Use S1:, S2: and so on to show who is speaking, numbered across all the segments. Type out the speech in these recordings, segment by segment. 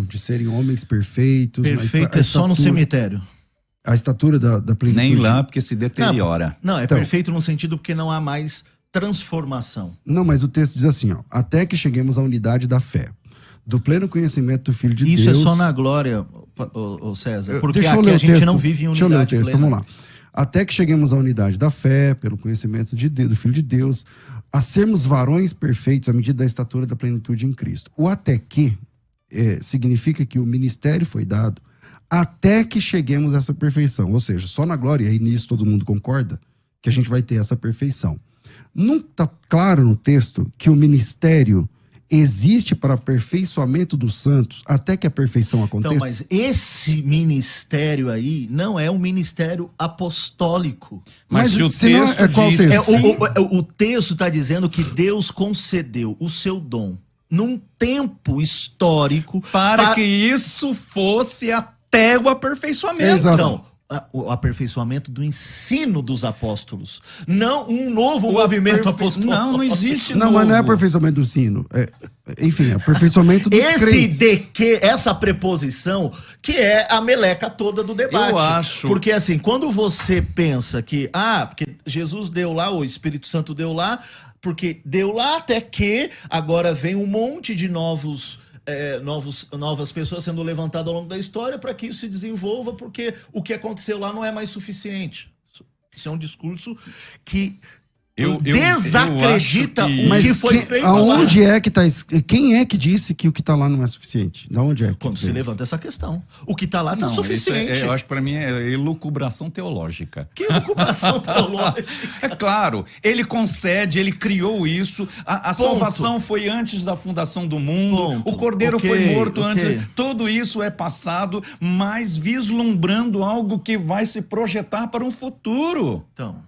S1: de serem homens perfeitos.
S2: Perfeito é só no cemitério.
S1: A estatura da plenitude.
S3: Nem lá, porque se deteriora.
S2: Não,
S1: Então,
S2: perfeito no sentido porque não há mais transformação.
S1: Não, mas o texto diz assim, ó, até que cheguemos à unidade da fé, do pleno conhecimento do Filho de Deus.
S2: Isso é só na glória, ô César, porque
S1: Deixa eu
S2: aqui
S1: ler
S2: a
S1: o
S2: gente
S1: texto.
S2: não vive em
S1: Deixa eu ler o
S2: unidade
S1: texto,
S2: plena.
S1: vamos lá. Até que cheguemos à unidade da fé, pelo conhecimento de Deus, do Filho de Deus, a sermos varões perfeitos à medida da estatura da plenitude em Cristo. O até que significa que o ministério foi dado até que cheguemos a essa perfeição. Ou seja, só na glória, e nisso todo mundo concorda, que a gente vai ter essa perfeição. Não está claro no texto que o ministério existe para aperfeiçoamento dos santos até que a perfeição aconteça?
S2: Então, mas esse ministério aí não é um ministério apostólico.
S3: Mas se o
S1: senão
S3: texto
S1: qual
S3: diz
S1: texto?
S2: O texto está dizendo que Deus concedeu o seu dom num tempo histórico
S3: para que isso fosse até o aperfeiçoamento.
S1: Exato.
S2: Então, o aperfeiçoamento do ensino dos apóstolos, não um novo movimento apostólico.
S3: Não existe
S1: Não, mas não é aperfeiçoamento do ensino. Enfim, aperfeiçoamento dos crentes.
S2: Essa preposição, que é a meleca toda do debate.
S3: Eu acho.
S2: Porque assim, quando você pensa que, porque Jesus deu lá, o Espírito Santo deu lá, porque deu lá até que agora vem um monte de novas pessoas sendo levantadas ao longo da história para que isso se desenvolva, porque o que aconteceu lá não é mais suficiente. Isso é um discurso que desacredita o que foi feito
S1: aonde
S2: lá.
S1: É que tá? Quem é que disse que o que está lá não é suficiente? Da onde é que
S2: Quando se levanta essa questão. O que está lá está suficiente.
S3: Eu acho que para mim é elucubração teológica.
S2: Que elucubração teológica?
S3: É claro, ele concede, ele criou isso. A salvação foi antes da fundação do mundo. O Cordeiro foi morto antes. Tudo isso é passado, mas vislumbrando algo que vai se projetar para um futuro.
S2: Então,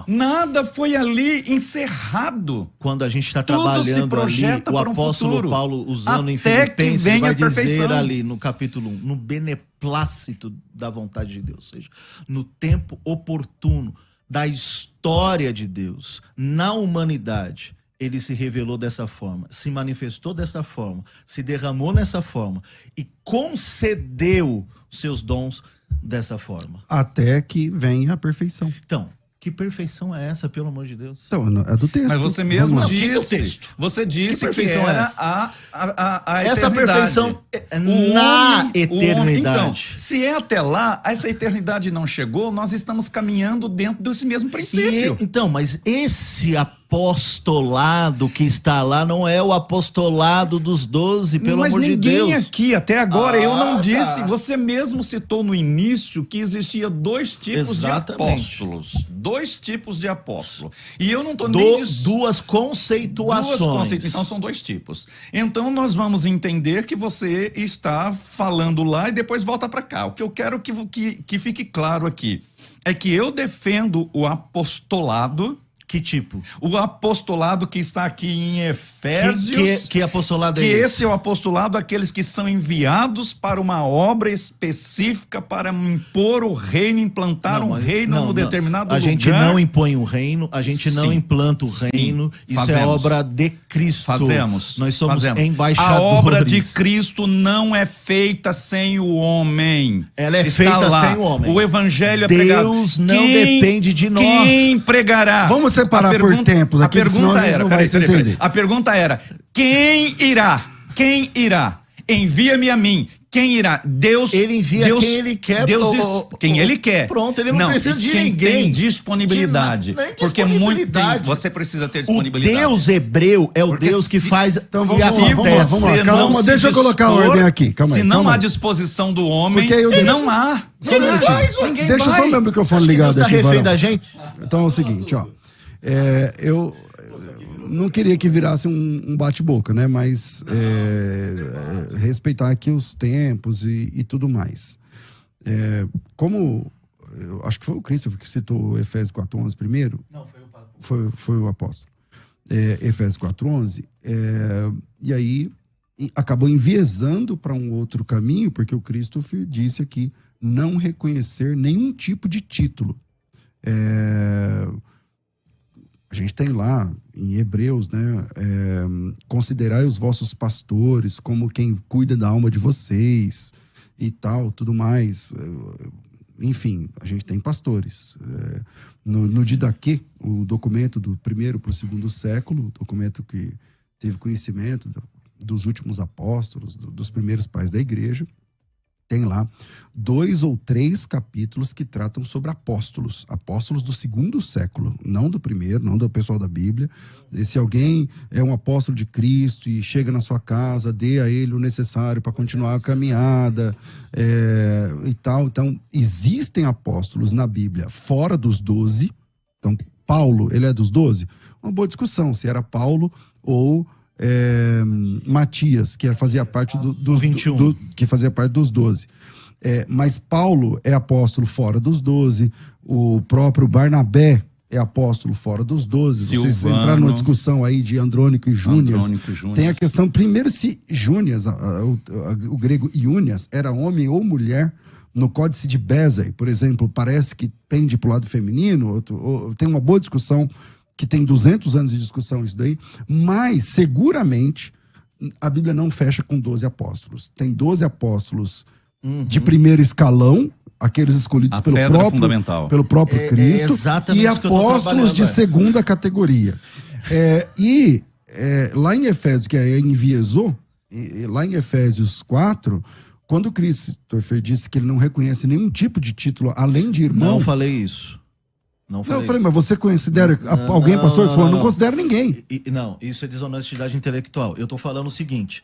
S3: nada foi ali encerrado.
S2: Quando a gente está trabalhando ali, o apóstolo Paulo, usando em Filipenses, vai dizer ali no capítulo 1, no beneplácito da vontade de Deus, ou seja, no tempo oportuno da história de Deus, na humanidade, ele se revelou dessa forma, se manifestou dessa forma, se derramou nessa forma e concedeu seus dons dessa forma.
S1: Até que venha a perfeição.
S2: Então, que perfeição é essa, pelo amor de Deus?
S1: Então, é do texto.
S3: Mas você mesmo
S2: disse.
S3: Você disse que
S2: perfeição
S3: era
S2: é essa?
S3: a
S2: Essa
S3: eternidade.
S2: perfeição na eternidade.
S3: Então, se é até lá, essa eternidade não chegou, nós estamos caminhando dentro desse mesmo princípio.
S2: Então, mas esse apostolado que está lá não é o apostolado dos 12, pelo amor de Deus.
S3: Mas ninguém aqui, até agora, eu não disse. Você mesmo citou no início que existia dois tipos de apóstolos. Dois tipos de apóstolo. E eu não estou nem...
S2: Duas conceituações.
S3: Então são dois tipos. Então nós vamos entender que você está falando lá e depois volta para cá. O que eu quero que fique claro aqui é que eu defendo o apostolado.
S2: Que tipo?
S3: O apostolado que está aqui em Efésios.
S2: Que apostolado é esse?
S3: Que esse é o apostolado daqueles que são enviados para uma obra específica para impor o reino, implantar um reino no determinado lugar.
S2: A gente não impõe um reino, a gente não implanta o reino. Isso é obra de Cristo. Nós somos embaixadores.
S3: A obra de Cristo não é feita sem o homem.
S2: Ela é feita sem o homem.
S3: O evangelho é pregado.
S2: Deus não depende de nós.
S3: Quem pregará?
S1: Vamos separar por tempos aqui, senão a gente não vai se entender.
S3: A pergunta era, quem irá? Quem irá? Envia-me a mim. Quem irá? Deus.
S2: Ele envia quem ele quer.
S3: Quem ele quer.
S2: Pronto, ele não precisa de ninguém.
S3: Tem disponibilidade. Porque você precisa ter disponibilidade.
S2: O Deus hebreu é o Deus que faz.
S1: Então vamos lá. Calma, deixa eu colocar a ordem aqui. Calma aí.
S3: Se não há disposição do homem, não há.
S1: Deixa só o meu microfone ligado aqui.
S2: Tá refém da gente?
S1: Então é o seguinte, eu não queria que virasse um bate-boca, né? Mas respeitar aqui os tempos e tudo mais. Como eu acho que foi o Christopher que citou Efésios 4:11 primeiro.
S2: Não, foi o Paulo.
S1: Foi o apóstolo. Efésios 4:11. E aí acabou enviesando para um outro caminho, porque o Christopher disse aqui não reconhecer nenhum tipo de título. A gente tem lá em Hebreus, né? Considerai os vossos pastores como quem cuida da alma de vocês e tal, tudo mais. Enfim, a gente tem pastores. No Didaquê, o documento do primeiro para o segundo século, documento que teve conhecimento dos últimos apóstolos, dos primeiros pais da igreja, tem lá 2 ou 3 capítulos que tratam sobre apóstolos do segundo século, não do primeiro, não do pessoal da Bíblia. E se alguém é um apóstolo de Cristo e chega na sua casa, dê a ele o necessário para continuar a caminhada e tal. Então, existem apóstolos na Bíblia fora dos 12. Então, Paulo, ele é dos 12? Uma boa discussão, se era Paulo ou Matias, que fazia parte dos 21. Que fazia parte dos 12. Mas Paulo é apóstolo fora dos 12, o próprio Barnabé é apóstolo fora dos 12.
S3: Silvano.
S1: Vocês entraram numa discussão aí de Andrônico e Júnias. Tem a questão, primeiro, se Júnias, o grego Iúnias, era homem ou mulher. No Códice de Bezae, por exemplo, parece que pende para o lado feminino, tem uma boa discussão, que tem 200 anos de discussão isso daí, mas seguramente a Bíblia não fecha com 12 apóstolos. Tem 12 apóstolos de primeiro escalão, aqueles escolhidos pelo próprio Cristo, e apóstolos de segunda categoria. Lá em Efésios, que é enviesou, lá em Efésios 4, quando Christopher disse que ele não reconhece nenhum tipo de título além de irmão...
S2: Não falei isso. Eu
S1: falei, mas você considera alguém pastor? Você falou, não considero ninguém.
S2: Não, isso é desonestidade intelectual. Eu tô falando o seguinte,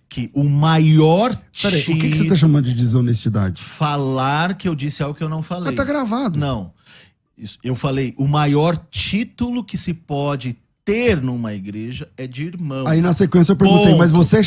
S2: que o maior...
S1: Peraí, o que você tá chamando de desonestidade?
S2: Falar que eu disse algo que eu não falei.
S1: Mas tá gravado.
S2: Não. Eu falei, o maior título que se pode ter numa igreja é de irmão.
S1: Aí na sequência eu perguntei, mas você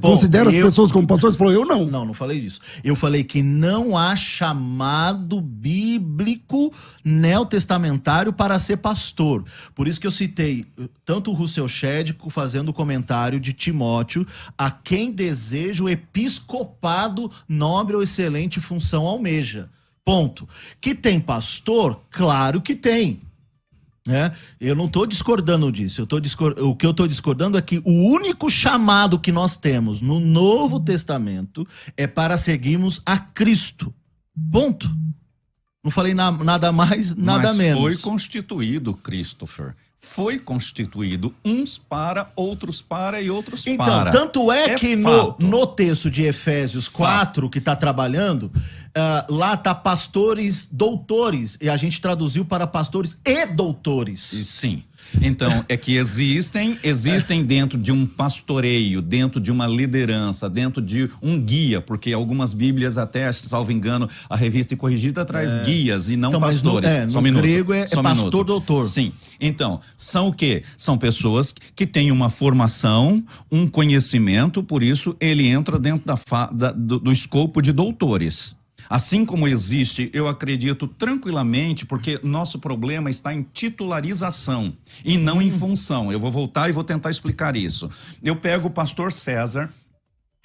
S1: considera as pessoas como pastores? Você falou, eu não.
S2: Não falei isso. Eu falei que não há chamado bíblico neotestamentário para ser pastor. Por isso que eu citei tanto o Russell Shedd fazendo o comentário de Timóteo, a quem deseja o episcopado, nobre ou excelente função almeja. Ponto. Que tem pastor? Claro que tem. Eu não estou discordando disso. O que eu estou discordando é que o único chamado que nós temos no Novo Testamento é para seguirmos a Cristo. Ponto. Não falei nada mais, nada menos.
S3: Foi constituído, Christopher. Foi constituído uns para, outros para e outros para.
S2: Então, tanto é que no texto de Efésios 4, que está trabalhando, lá está pastores doutores, e a gente traduziu para pastores e doutores.
S3: Sim. Então, é que existem dentro de um pastoreio, dentro de uma liderança, dentro de um guia, porque algumas bíblias até, salvo engano, a Revista e Corrigida traz guias e não pastores.
S2: No grego é pastor doutor.
S3: Sim. Então, são o quê? São pessoas que têm uma formação, um conhecimento, por isso ele entra dentro do escopo de doutores. Assim como existe, eu acredito tranquilamente, porque nosso problema está em titularização e não em função. Eu vou voltar e vou tentar explicar isso. Eu pego o pastor César,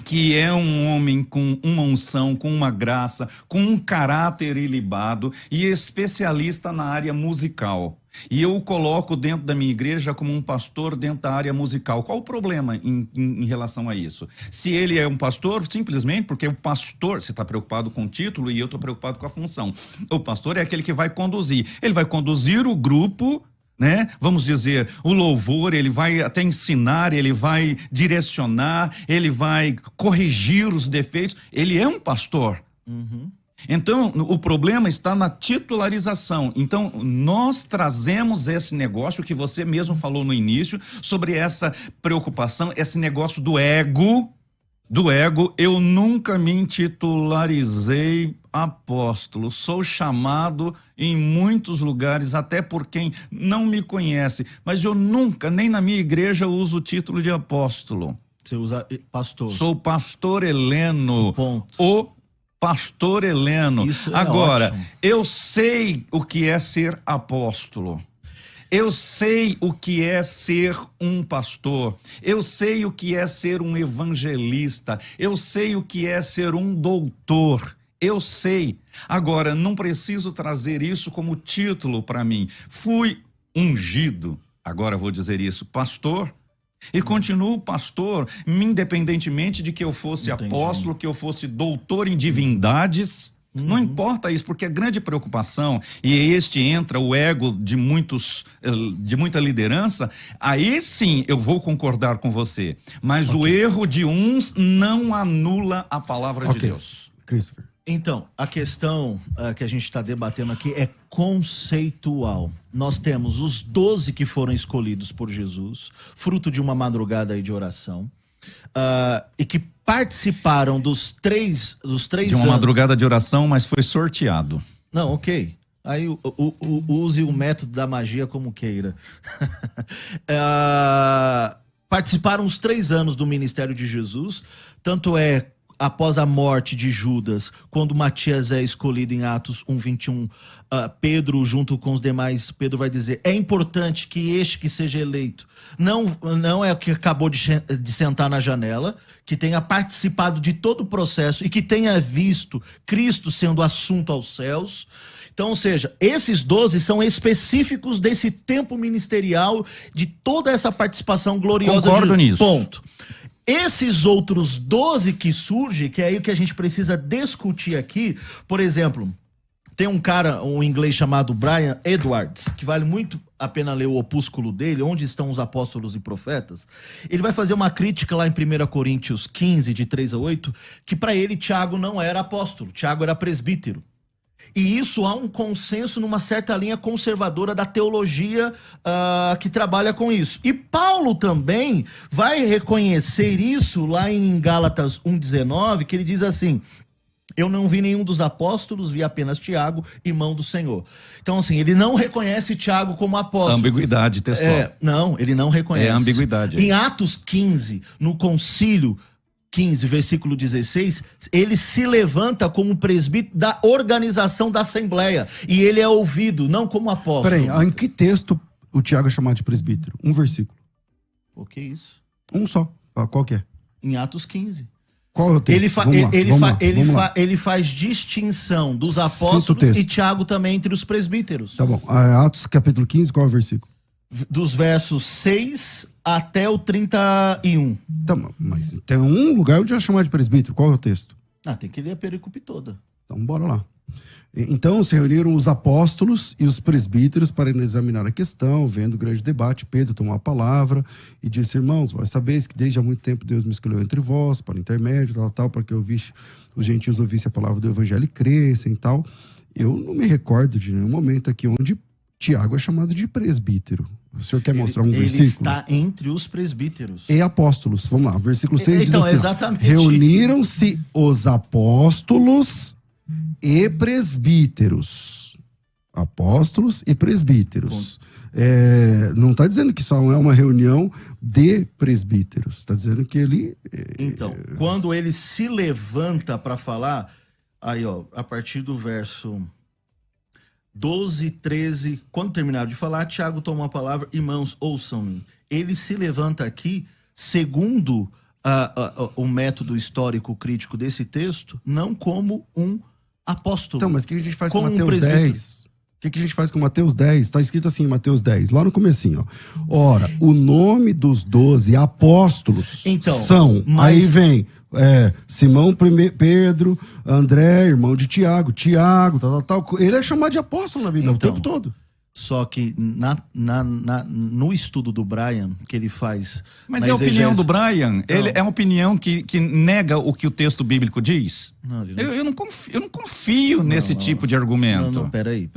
S3: que é um homem com uma unção, com uma graça, com um caráter ilibado e especialista na área musical. E eu o coloco dentro da minha igreja como um pastor dentro da área musical. Qual o problema em relação a isso? Se ele é um pastor, simplesmente porque o pastor, você está preocupado com o título e eu estou preocupado com a função. O pastor é aquele que vai conduzir. Ele vai conduzir o grupo, né? Vamos dizer, o louvor, ele vai até ensinar, ele vai direcionar, ele vai corrigir os defeitos. Ele é um pastor. Então, o problema está na titularização. Então, nós trazemos esse negócio que você mesmo falou no início, sobre essa preocupação, esse negócio do ego. Eu nunca me intitularizei apóstolo. Sou chamado em muitos lugares, até por quem não me conhece. Mas eu nunca, nem na minha igreja, uso o título de apóstolo.
S2: Você usa pastor.
S3: Sou pastor Heleno.
S2: Ponto.
S3: Pastor Heleno.
S2: Isso é
S3: Agora,
S2: ótimo.
S3: Eu sei o que é ser apóstolo. Eu sei o que é ser um pastor. Eu sei o que é ser um evangelista. Eu sei o que é ser um doutor. Eu sei. Agora, não preciso trazer isso como título para mim. Fui ungido, agora vou dizer isso, pastor, e continuo pastor, independentemente de que eu fosse apóstolo, que eu fosse doutor em divindades. Não importa isso, porque a grande preocupação, e este entra o ego de muita liderança, aí sim eu vou concordar com você, mas o erro de uns não anula a palavra de Deus.
S1: Christopher.
S2: Então, a questão que a gente está debatendo aqui é conceitual. Nós temos os 12 que foram escolhidos por Jesus, fruto de uma madrugada aí de oração, e que participaram dos três
S3: de uma madrugada de oração, mas foi sorteado.
S2: Não, ok. Aí use o método da magia como queira. Participaram os 3 anos do ministério de Jesus, tanto é após a morte de Judas, quando Matias é escolhido em Atos 1:21, Pedro, junto com os demais, Pedro vai dizer, é importante que este que seja eleito, não é o que acabou de sentar na janela, que tenha participado de todo o processo e que tenha visto Cristo sendo assunto aos céus. Então, ou seja, esses 12 são específicos desse tempo ministerial, de toda essa participação gloriosa.
S3: Concordo nisso.
S2: Ponto. Esses outros 12 que surgem, que é aí o que a gente precisa discutir aqui, por exemplo, tem um cara, um inglês chamado Brian Edwards, que vale muito a pena ler o opúsculo dele, Onde Estão os Apóstolos e Profetas. Ele vai fazer uma crítica lá em 1 Coríntios 15, de 3-8, que para ele Tiago não era apóstolo, Tiago era presbítero. E isso há um consenso numa certa linha conservadora da teologia que trabalha com isso. E Paulo também vai reconhecer isso lá em Gálatas 1:19, que ele diz assim, eu não vi nenhum dos apóstolos, vi apenas Tiago, irmão do Senhor. Então, assim, ele não reconhece Tiago como apóstolo.
S3: Ambiguidade textual.
S2: Não, ele não reconhece.
S3: É ambiguidade.
S2: Em Atos 15, no concílio 15, versículo 16, ele se levanta como presbítero da organização da Assembleia. E ele é ouvido, não como apóstolo.
S1: Peraí, em que texto o Tiago é chamado de presbítero? Um versículo.
S2: O que é isso?
S1: Um só. Qual que é?
S2: Em Atos 15.
S1: Qual é o texto?
S2: Ele faz distinção dos apóstolos e Tiago também entre os presbíteros.
S1: Tá bom. Atos capítulo 15, qual é o versículo?
S2: Dos versos 6 até o 31.
S1: Tá, mas tem um lugar onde é chamado de presbítero. Qual é o texto?
S2: Tem que ler a perícope toda.
S1: Então, bora lá. Então, se reuniram os apóstolos e os presbíteros para examinar a questão, vendo o grande debate. Pedro tomou a palavra e disse, irmãos, vós sabeis que desde há muito tempo Deus me escolheu entre vós, para intermédio, tal, para que os gentios ouvissem a palavra do evangelho e crescem e tal. Eu não me recordo de nenhum momento aqui onde Tiago é chamado de presbítero. O senhor quer mostrar um versículo? Ele
S2: está entre os presbíteros.
S1: E apóstolos. Vamos lá, versículo 6 diz assim,
S2: exatamente.
S1: Reuniram-se os apóstolos e presbíteros. Apóstolos e presbíteros. Não está dizendo que só é uma reunião de presbíteros. Está dizendo que ele...
S2: Então, quando ele se levanta para falar, aí ó, a partir do verso 12, 13, quando terminaram de falar, Tiago toma a palavra, irmãos, ouçam-me. Ele se levanta aqui, segundo o método histórico crítico desse texto, não como um apóstolo.
S1: Então, mas o que a gente faz com Mateus 10? O que a gente faz com Mateus 10? Está escrito assim em Mateus 10, lá no comecinho. Ó. Ora, o nome dos 12 apóstolos são... Aí vem... Simão, Pedro, André, irmão de Tiago, tal. Ele é chamado de apóstolo na Bíblia o tempo todo.
S2: Só que no estudo do Brian, que ele faz...
S3: Mas é a opinião do Brian? Ele é uma opinião que nega o que o texto bíblico diz? Não, eu não confio nesse tipo de argumento.
S2: Não, peraí.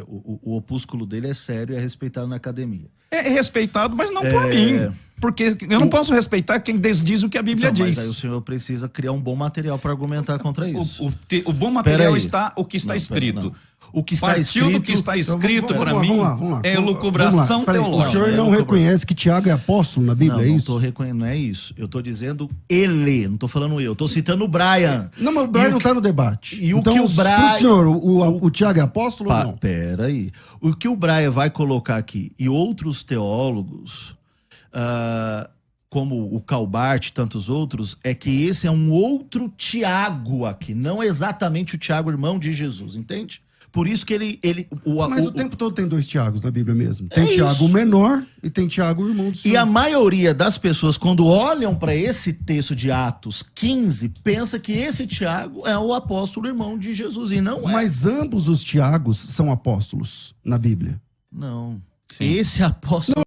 S2: O opúsculo dele é sério e é respeitado na academia.
S3: É respeitado, mas não por mim. Porque eu não posso respeitar quem desdiz o que a Bíblia diz.
S2: Mas aí o senhor precisa criar um bom material para argumentar contra isso.
S3: O bom material está o que está escrito.
S2: O que está escrito,
S3: do que está escrito
S1: então,
S3: para mim é lucubração teológica.
S1: O senhor não reconhece que Tiago é apóstolo na Bíblia, é isso?
S2: Não é isso. Eu estou dizendo ele, não estou falando eu. Estou citando o Brian.
S1: Não, mas o Brian não está no debate.
S2: E então, o Brian...
S1: Pro senhor, o Tiago é apóstolo ou não?
S2: Peraí. O que o Brian vai colocar aqui, e outros teólogos... como o Calbart e tantos outros, é que esse é um outro Tiago aqui, não exatamente o Tiago, irmão de Jesus, entende? Por isso que ele
S1: Mas o tempo todo tem 2 Tiagos na Bíblia mesmo. Tem Tiago o menor e tem Tiago o irmão do Senhor.
S2: E a maioria das pessoas, quando olham para esse texto de Atos 15, pensa que esse Tiago é o apóstolo irmão de Jesus, e não é.
S1: Mas ambos os Tiagos são apóstolos na Bíblia.
S2: Não. Sim. Esse apóstolo